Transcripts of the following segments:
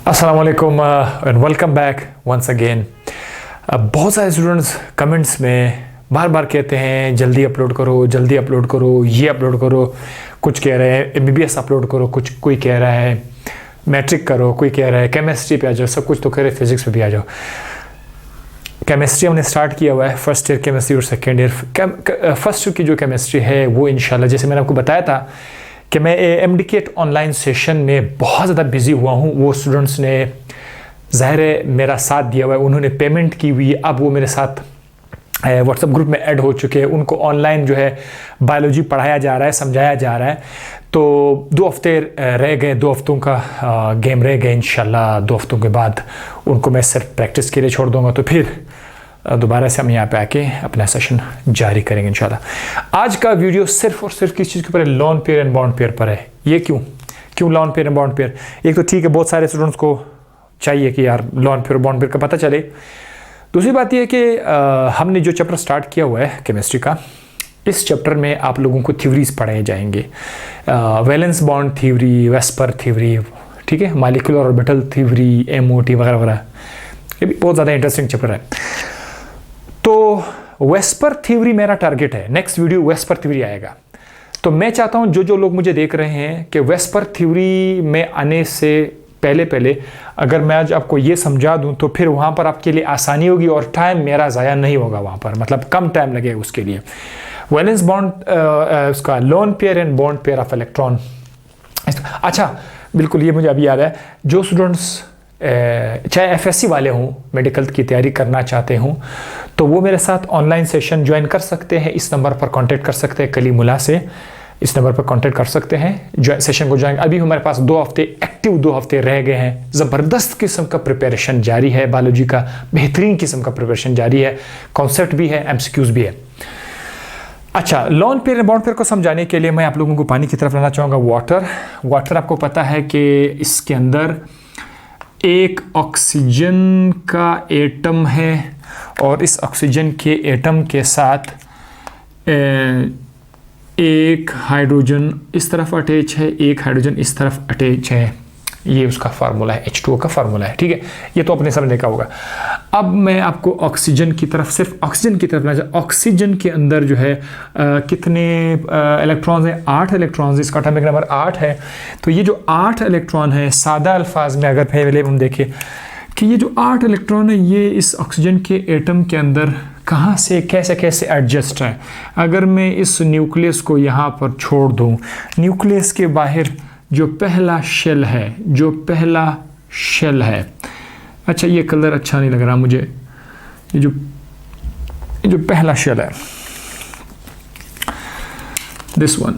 अस्सलाम वालेकुम and welcome back once again. बहुत सारे स्टूडेंट्स कमेंट्स में बार बार कहते हैं जल्दी अपलोड करो, जल्दी अपलोड करो, ये अपलोड करो। कुछ कह रहे हैं MBBS अपलोड करो, कोई कह रहा है मैट्रिक करो, कोई कह रहा है केमिस्ट्री पे आ जाओ, सब कुछ तो कह रहे हैं फिजिक्स पे भी आ जाओ। केमिस्ट्री हमने स्टार्ट किया हुआ है, फर्स्ट ईयर केमिस्ट्री और सेकेंड ईयर। फर्स्ट ईयर की जो केमिस्ट्री है वो इंशाल्लाह, जैसे मैंने आपको बताया था कि मैं MDCAT ऑनलाइन सेशन में बहुत ज़्यादा बिजी हुआ हूँ। वो स्टूडेंट्स ने ज़ाहिर है मेरा साथ दिया हुआ है, उन्होंने पेमेंट की हुई, अब वो मेरे साथ व्हाट्सएप ग्रुप में ऐड हो चुके हैं। उनको ऑनलाइन जो है बायोलॉजी पढ़ाया जा रहा है, समझाया जा रहा है। तो 2 हफ्ते रह गए, 2 हफ्तों का गेम रह गए। इंशाल्लाह 2 हफ्तों के बाद उनको मैं सिर्फ प्रैक्टिस के लिए छोड़ दूँगा, तो फिर दोबारा से हम यहाँ पे आके अपना सेशन जारी करेंगे इंशाल्लाह। आज का वीडियो सिर्फ और सिर्फ किस चीज़ के ऊपर है? Lone pair and bond pair पर है। ये क्यों lone pair and bond pair? एक तो ठीक है, बहुत सारे स्टूडेंट्स को चाहिए कि यार लोन पेयर बॉन्ड पेयर का पता चले। दूसरी बात यह है कि हमने जो चैप्टर स्टार्ट किया हुआ है केमिस्ट्री का, इस चैप्टर में आप लोगों को थ्योरीज पढ़ाए जाएंगे। Valence bond theory, VSEPR theory, ठीक है, मॉलिक्यूलर ऑर्बिटल थ्योरी, MOT वगैरह वगैरह। ये भी बहुत ज़्यादा इंटरेस्टिंग चैप्टर है। तो वेस्पर थ्योरी मेरा टारगेट है, नेक्स्ट वीडियो वेस्पर थ्योरी आएगा। तो मैं चाहता हूं जो लोग मुझे देख रहे हैं कि वेस्पर थ्योरी में आने से पहले अगर मैं आज आपको ये समझा दूं तो फिर वहां पर आपके लिए आसानी होगी और टाइम मेरा ज़ाया नहीं होगा वहां पर, मतलब कम टाइम लगेगा उसके लिए। वैलेंस बॉन्ड, उसका lone pair and bond pair of electron. अच्छा बिल्कुल, ये मुझे अभी याद है, जो स्टूडेंट्स चाहे FSC वाले हों, मेडिकल की तैयारी करना चाहते हों, तो वो मेरे साथ ऑनलाइन सेशन ज्वाइन कर सकते हैं। इस नंबर पर कांटेक्ट कर सकते हैं, कलीमुल्ला से इस नंबर पर कांटेक्ट कर सकते हैं, सेशन को ज्वाइन। अभी हमारे पास 2 हफ्ते एक्टिव 2 हफ्ते रह गए हैं। ज़बरदस्त किस्म का प्रिपरेशन जारी है, बायोलॉजी का बेहतरीन किस्म का प्रिपरेशन जारी है, कॉन्सेप्ट भी है, MCQs भी है। अच्छा, lone pair and bond pair को समझाने के लिए मैं आप लोगों को पानी की तरफ लाना चाहूँगा। वाटर आपको पता है कि इसके अंदर एक ऑक्सीजन का एटम है और इस ऑक्सीजन के एटम के साथ एक हाइड्रोजन इस तरफ अटैच है, एक हाइड्रोजन इस तरफ अटैच है। ये उसका फार्मूला है, H2O का फार्मूला है, ठीक है। ये तो अपने समझने का होगा। अब मैं आपको ऑक्सीजन की तरफ, सिर्फ ऑक्सीजन की तरफ लाना। ऑक्सीजन के अंदर जो है कितने इलेक्ट्रॉन्स हैं? 8 इलेक्ट्रॉन्स। इसका एटॉमिक नंबर 8 है। तो ये जो 8 इलेक्ट्रॉन है, सादा अल्फाज में अगर पहले हम देखें कि ये जो 8 इलेक्ट्रॉन है, ये इस ऑक्सीजन के एटम के अंदर कहाँ से कैसे एडजस्ट है। अगर मैं इस न्यूक्लियस को यहाँ पर छोड़ दूँ, न्यूक्लियस के बाहर जो पहला शेल है, अच्छा ये कलर अच्छा नहीं लग रहा मुझे, ये जो पहला शेल है, दिस वन,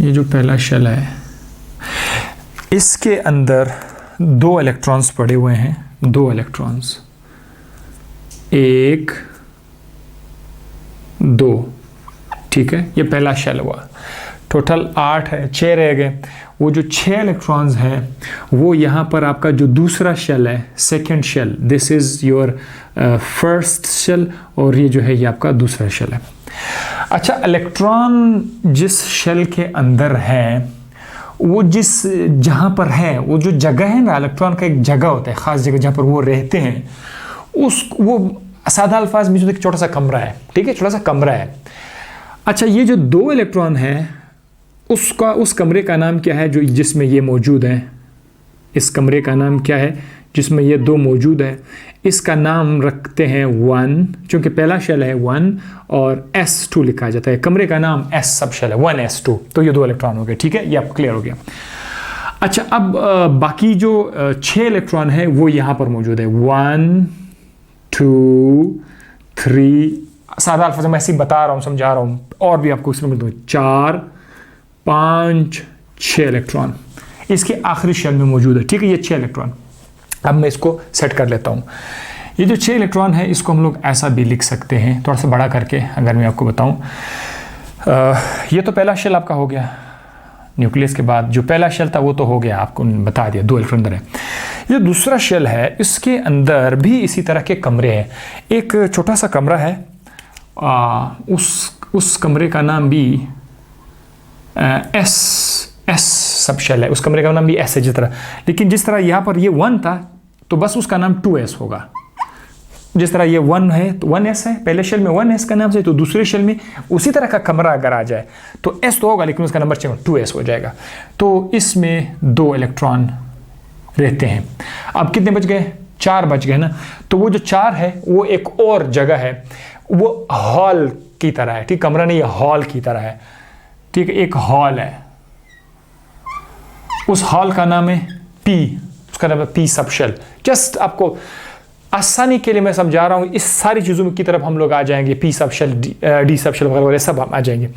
ये जो पहला शेल है, इसके अंदर 2 इलेक्ट्रॉन्स पड़े हुए हैं। 2 इलेक्ट्रॉन्स, 1 2, ठीक है, ये पहला शेल हुआ। टोटल 8 है, 6 रह गए। वो जो 6 इलेक्ट्रॉन्स हैं वो यहाँ पर आपका जो दूसरा शेल है, second shell, this is your first shell, और ये जो है ये आपका दूसरा शेल है। अच्छा, इलेक्ट्रॉन जिस शेल के अंदर है, वो जहाँ पर है, वो जो जगह है ना, इलेक्ट्रॉन का एक जगह होता है, ख़ास जगह जहाँ पर वो रहते हैं, वो सादा अल्फाज में जो एक छोटा सा कमरा है, ठीक है, छोटा सा कमरा है। अच्छा, ये जो 2 इलेक्ट्रॉन है उस कमरे का नाम क्या है, जो जिसमें ये मौजूद है? इस कमरे का नाम क्या है जिसमें ये 2 मौजूद है? इसका नाम रखते हैं 1, क्योंकि पहला शेल है 1 और S2 लिखा जाता है। कमरे का नाम S सब शेल है, 1S2। तो ये 2 इलेक्ट्रॉन हो गए, ठीक है, ये आप क्लियर हो गया। अच्छा, अब बाकी जो 6 इलेक्ट्रॉन है वो यहाँ पर मौजूद है, 1 2 3, सादा अल्फाज में ऐसे ही बता रहा हूँ, समझा रहा हूँ, और भी आपको इसमें मिलते हैं 4 5 6 इलेक्ट्रॉन इसके आखिरी शेल में मौजूद है, ठीक है, ये 6 इलेक्ट्रॉन। अब मैं इसको सेट कर लेता हूँ। ये जो 6 इलेक्ट्रॉन है इसको हम लोग ऐसा भी लिख सकते हैं, थोड़ा सा बड़ा करके अगर मैं आपको बताऊँ। ये तो पहला शेल आपका हो गया, न्यूक्लियस के बाद जो पहला शेल था वो तो हो गया, आपको बता दिया, 2 इलेक्ट्रॉन अंदर है। ये दूसरा शेल है, इसके अंदर भी इसी तरह के कमरे हैं। एक छोटा सा कमरा है, उस कमरे का नाम भी एस सब शेल है, उस कमरे का नाम भी एस है जिस तरह, लेकिन जिस तरह यहाँ पर ये 1 था तो बस उसका नाम 2s होगा। जिस तरह ये 1 है तो 1s है, पहले शेल में 1s का नाम से, तो दूसरे शेल में उसी तरह का कमरा अगर आ जाए तो s तो होगा लेकिन उसका नंबर 2s हो जाएगा। तो इसमें 2 इलेक्ट्रॉन रहते हैं। अब कितने बच गए? 4 बच गए ना। तो वो जो 4 है वो एक और जगह है, वो हॉल की तरह है, ठीक, कमरा नहीं, हॉल की तरह है, ठीक है, एक हॉल है। उस हॉल का नाम है P, उसका नाम है P सब शेल। जस्ट आपको आसानी के लिए मैं समझा रहा हूं, इस सारी चीजों की तरफ हम लोग आ जाएंगे, P सब शेल, D सब शेल वगैरह सब हम आ जाएंगे।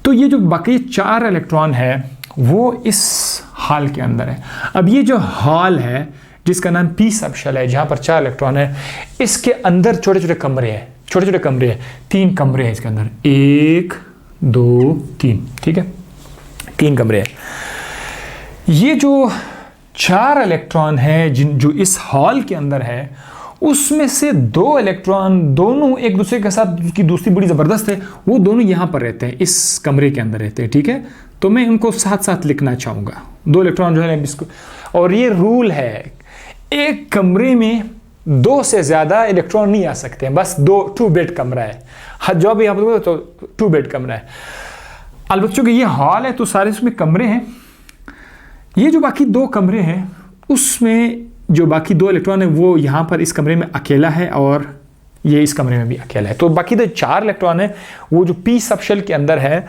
तो ये जो बाकी 4 इलेक्ट्रॉन है वो इस हॉल के अंदर है। अब ये जो हॉल है जिसका नाम P सब शेल है, जहां पर 4 इलेक्ट्रॉन है, इसके अंदर छोटे छोटे कमरे हैं, छोटे छोटे कमरे हैं, 3 कमरे हैं इसके अंदर, 1 2 3, ठीक है, 3 कमरे हैं। ये जो 4 इलेक्ट्रॉन है जो इस हॉल के अंदर है, उसमें से 2 इलेक्ट्रॉन दोनों एक दूसरे के साथ, उसकी दोस्ती बड़ी ज़बरदस्त है, वो दोनों यहाँ पर रहते हैं, इस कमरे के अंदर रहते हैं, ठीक है। तो मैं उनको साथ साथ लिखना चाहूँगा, 2 इलेक्ट्रॉन जो है इसको, और ये रूल है, एक कमरे में 2 से ज़्यादा इलेक्ट्रॉन नहीं आ सकते हैं, बस 2 बेड कमरा है, जो भी आप लोग तो 2 बेड कमरा है। अलबत्ता चूंकि ये हॉल है तो सारे उसमें कमरे हैं, ये जो बाकी 2 कमरे हैं उसमें जो बाकी 2 इलेक्ट्रॉन है वो यहाँ पर इस कमरे में अकेला है और ये इस कमरे में भी अकेला है। तो बाकी जो 4 इलेक्ट्रॉन है वो जो P सब शेल के अंदर है,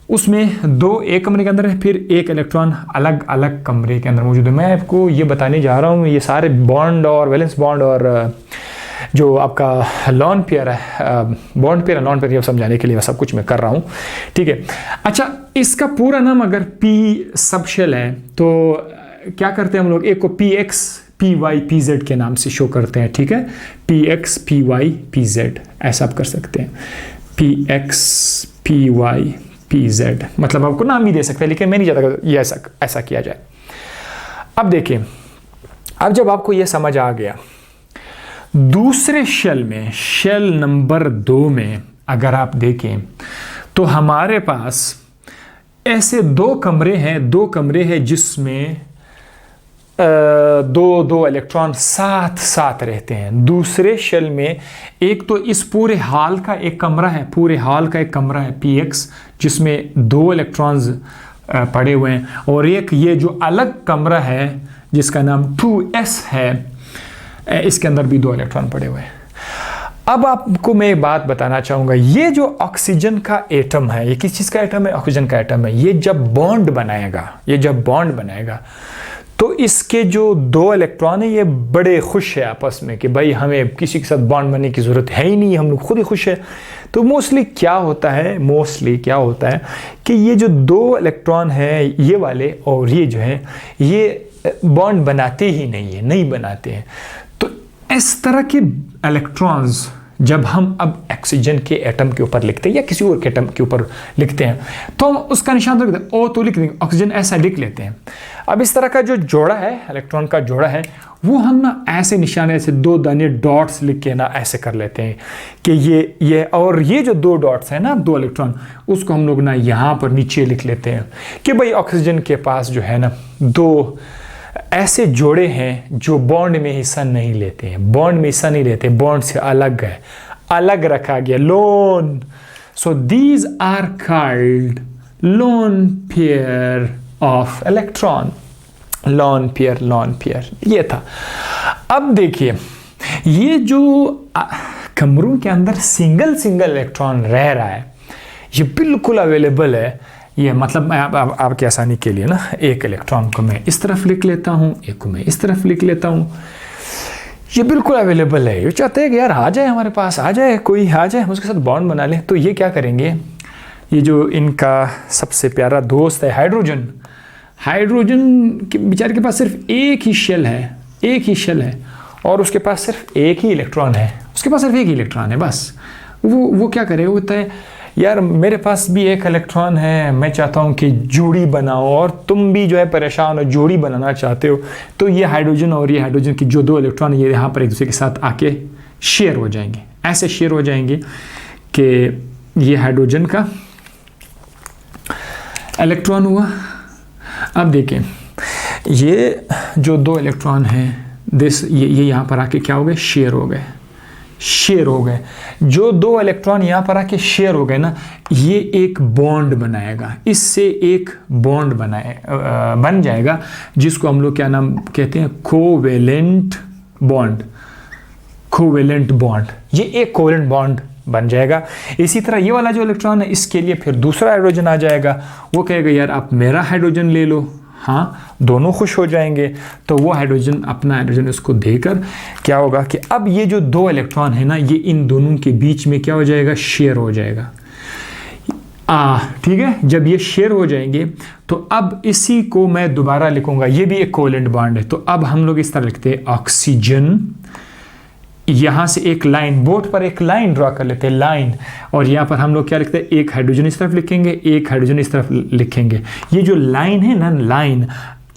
उसमें 2 एक कमरे के अंदर है, फिर 1 इलेक्ट्रॉन अलग अलग कमरे के अंदर मौजूद है। मैं आपको ये बताने जा रहा हूँ, ये सारे बॉन्ड और वैलेंस बॉन्ड और जो आपका लॉन पेयर है, बॉन्ड पेयर लॉन पेयर, समझाने के लिए मैं सब कुछ मैं कर रहा हूँ, ठीक है। अच्छा, इसका पूरा नाम अगर P सब शेल है तो क्या करते हैं हम लोग, एक को PX PY PZ के नाम से शो करते हैं, ठीक है, PX PY PZ ऐसा आप कर सकते हैं, PX PY PZ, मतलब आपको नाम ही दे सकते हैं, लेकिन मैं नहीं चाहता ये ऐसा किया जाए। अब देखिए, अब जब आपको ये समझ आ गया, दूसरे शेल में, शेल नंबर 2 में अगर आप देखें तो हमारे पास ऐसे 2 कमरे हैं जिसमें 2 इलेक्ट्रॉन साथ साथ रहते हैं। दूसरे शेल में एक तो इस पूरे हॉल का एक कमरा है, पूरे हॉल का एक कमरा है PX, जिसमें 2 इलेक्ट्रॉन्स पड़े हुए हैं, और एक ये जो अलग कमरा है जिसका नाम 2S है, इसके अंदर भी 2 इलेक्ट्रॉन पड़े हुए हैं। अब आपको मैं एक बात बताना चाहूँगा, ये जो ऑक्सीजन का एटम है, ये किस चीज़ का एटम है? ऑक्सीजन का एटम है। ये जब बॉन्ड बनाएगा तो इसके जो 2 इलेक्ट्रॉन है ये बड़े खुश है आपस में कि भाई हमें किसी के साथ बॉन्ड बनने की ज़रूरत है ही नहीं, हम लोग खुद ही खुश है। तो मोस्टली क्या होता है कि ये जो 2 इलेक्ट्रॉन है ये वाले और ये जो है ये बॉन्ड बनाते ही नहीं बनाते हैं। तो इस तरह के इलेक्ट्रॉन्स जब हम अब ऑक्सीजन के एटम के ऊपर लिखते हैं या किसी और के एटम के ऊपर लिखते हैं तो हम उसका निशान रख देते हैं, O तो लिख देंगे, ऑक्सीजन ऐसा लिख लेते हैं। अब इस तरह का जो जोड़ा है, इलेक्ट्रॉन का जोड़ा है, वो हम ना ऐसे निशान, ऐसे 2 दाने डॉट्स लिख के ना ऐसे कर लेते हैं कि ये और ये जो 2 डॉट्स है ना, 2 इलेक्ट्रॉन, उसको हम लोग ना यहाँ पर नीचे लिख लेते हैं कि भाई ऑक्सीजन के पास जो है ना 2 ऐसे जोड़े हैं जो बॉन्ड में हिस्सा नहीं लेते, बॉन्ड से अलग रखा गया, lone. So these are called lone pair of electron, lone pair ये था। अब देखिए, ये जो कमरों के अंदर सिंगल इलेक्ट्रॉन रह रहा है, ये बिल्कुल अवेलेबल है। ये मतलब मैं आपकी आसानी के लिए ना, एक इलेक्ट्रॉन को मैं इस तरफ लिख लेता हूँ, एक को मैं इस तरफ लिख लेता हूँ, ये बिल्कुल अवेलेबल है। ये चाहते हैं कि यार आ जाए हमारे पास, कोई आ जाए, हम उसके साथ बॉन्ड बना लें। तो ये क्या करेंगे, ये जो इनका सबसे प्यारा दोस्त है हाइड्रोजन के बेचारे के पास सिर्फ एक ही शेल है और उसके पास सिर्फ एक ही इलेक्ट्रॉन है, बस। वो क्या करे, वो होता है यार मेरे पास भी एक इलेक्ट्रॉन है, मैं चाहता हूँ कि जोड़ी बनाओ, और तुम भी जो है परेशान हो, जोड़ी बनाना चाहते हो, तो ये हाइड्रोजन और ये हाइड्रोजन की जो 2 इलेक्ट्रॉन ये यहाँ पर एक दूसरे के साथ आके शेयर हो जाएंगे, ऐसे शेयर हो जाएंगे कि ये हाइड्रोजन का इलेक्ट्रॉन हुआ। अब देखें ये जो 2 इलेक्ट्रॉन हैं ये यहाँ पर आके क्या हो गए, शेयर हो गए, शेयर हो गए। जो 2 इलेक्ट्रॉन यहाँ पर आके शेयर हो गए ना, ये एक बॉन्ड बनाएगा, इससे एक बॉन्ड बन जाएगा जिसको हम लोग क्या नाम कहते हैं, कोवेलेंट बॉन्ड। कोवेलेंट बॉन्ड, ये एक कोवेलेंट बॉन्ड बन जाएगा। इसी तरह ये वाला जो इलेक्ट्रॉन है इसके लिए फिर दूसरा हाइड्रोजन आ जाएगा, वो कहेगा यार आप मेरा हाइड्रोजन ले लो, हाँ दोनों खुश हो जाएंगे। तो वो हाइड्रोजन अपना हाइड्रोजन उसको देकर क्या होगा कि अब ये जो 2 इलेक्ट्रॉन है ना, ये इन दोनों के बीच में क्या हो जाएगा, शेयर हो जाएगा। ठीक है, जब ये शेयर हो जाएंगे तो अब इसी को मैं दोबारा लिखूंगा, ये भी एक कोवेलेंट बॉन्ड है। तो अब हम लोग इस तरह लिखते हैं ऑक्सीजन, यहां से एक लाइन, बोर्ड पर एक लाइन ड्रॉ कर लेते हैं, लाइन, और यहां पर हम लोग क्या लिखते हैं, एक हाइड्रोजन इस तरफ लिखेंगे, एक हाइड्रोजन इस तरफ लिखेंगे। ये जो लाइन है ना, line,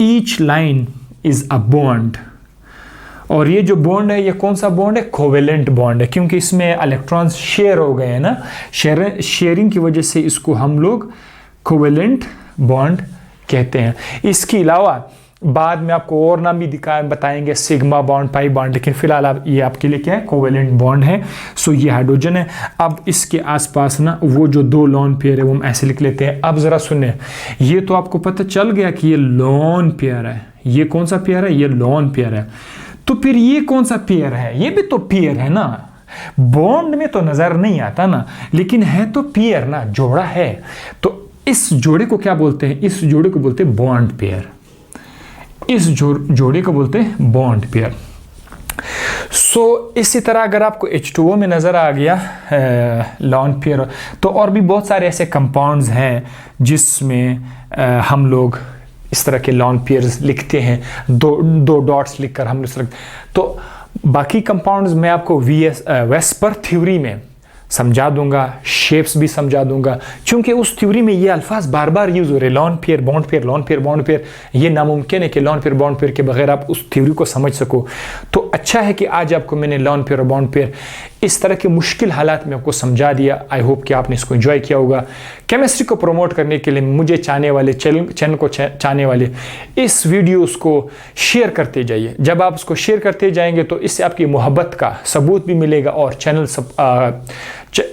each line is a bond, और ये जो बॉन्ड है ये कौन सा बॉन्ड है, कोवेलेंट बॉन्ड है, क्योंकि इसमें इलेक्ट्रॉन्स शेयर हो गए हैं ना, शेयरिंग की वजह से इसको हम लोग कोवेलेंट बॉन्ड कहते हैं। इसके अलावा बाद में आपको और नाम भी बताएंगे, सिग्मा बॉन्ड, पाई बॉन्ड, लेकिन फिलहाल आप ये आपके लिए क्या है, कोवेलेंट बॉन्ड है। सो ये हाइड्रोजन है। अब इसके आसपास ना वो जो 2 लोन पेयर है वो हम ऐसे लिख लेते हैं। अब जरा सुने, ये तो आपको पता चल गया कि ये लोन पेयर है, ये कौन सा पेयर है, ये लोन पेयर है। तो फिर ये कौन सा पेयर है, ये भी तो पेयर है ना, बॉन्ड में तो नजर नहीं आता ना, लेकिन है तो पेयर ना, जोड़ा है। तो इस जोड़े को क्या बोलते हैं, इस जोड़े को बोलते हैं बॉन्ड पेयर, इस जोड़े को बोलते हैं बॉन्ड पेयर। सो इसी तरह अगर आपको H2O में नज़र आ गया लॉन पेयर, तो और भी बहुत सारे ऐसे कंपाउंड्स हैं जिसमें हम लोग इस तरह के लॉन पेयर्स लिखते हैं, दो डॉट्स लिखकर हम लोग। तो बाकी कंपाउंड्स मैं आपको वेस्पर थ्योरी में समझा दूंगा, शेप्स भी समझा दूंगा, क्योंकि उस थ्योरी में ये अल्फाज बार बार यूज हो रहे, lone pair, bond pair, lone pair, bond pair. ये नामुमकिन है कि लॉन पेयर, बॉन्ड पेयर के बगैर आप उस थ्योरी को समझ सको। तो अच्छा है कि आज आपको मैंने लॉन पेयर और बॉन्ड पेयर इस तरह के मुश्किल हालात में आपको समझा दिया। आई होप कि आपने इसको एंजॉय किया होगा। केमिस्ट्री को प्रमोट करने के लिए मुझे चाहने वाले, चैनल को चाहने वाले, इस वीडियोस को शेयर करते जाइए। जब आप उसको शेयर करते जाएंगे तो इससे आपकी मोहब्बत का सबूत भी मिलेगा, और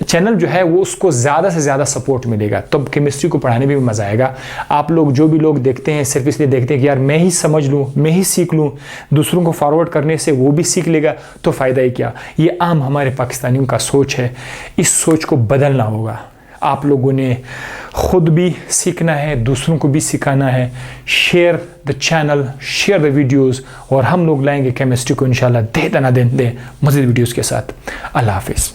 चैनल जो है वो उसको ज़्यादा से ज़्यादा सपोर्ट मिलेगा। तब केमिस्ट्री को पढ़ाने में भी मज़ा आएगा। आप लोग जो भी लोग देखते हैं सिर्फ इसलिए देखते हैं कि यार मैं ही समझ लूँ, मैं ही सीख लूँ, दूसरों को फॉरवर्ड करने से वो भी सीख लेगा, तो फ़ायदा ही क्या। ये आम हमारे पाकिस्तानियों का सोच है, इस सोच को बदलना होगा। आप लोगों ने खुद भी सीखना है, दूसरों को भी सिखाना है। Share the channel, share the videos, और हम लोग लाएंगे केमिस्ट्री को इंशाल्लाह दे मज़ीद वीडियोस के साथ। अल्लाह हाफिज़।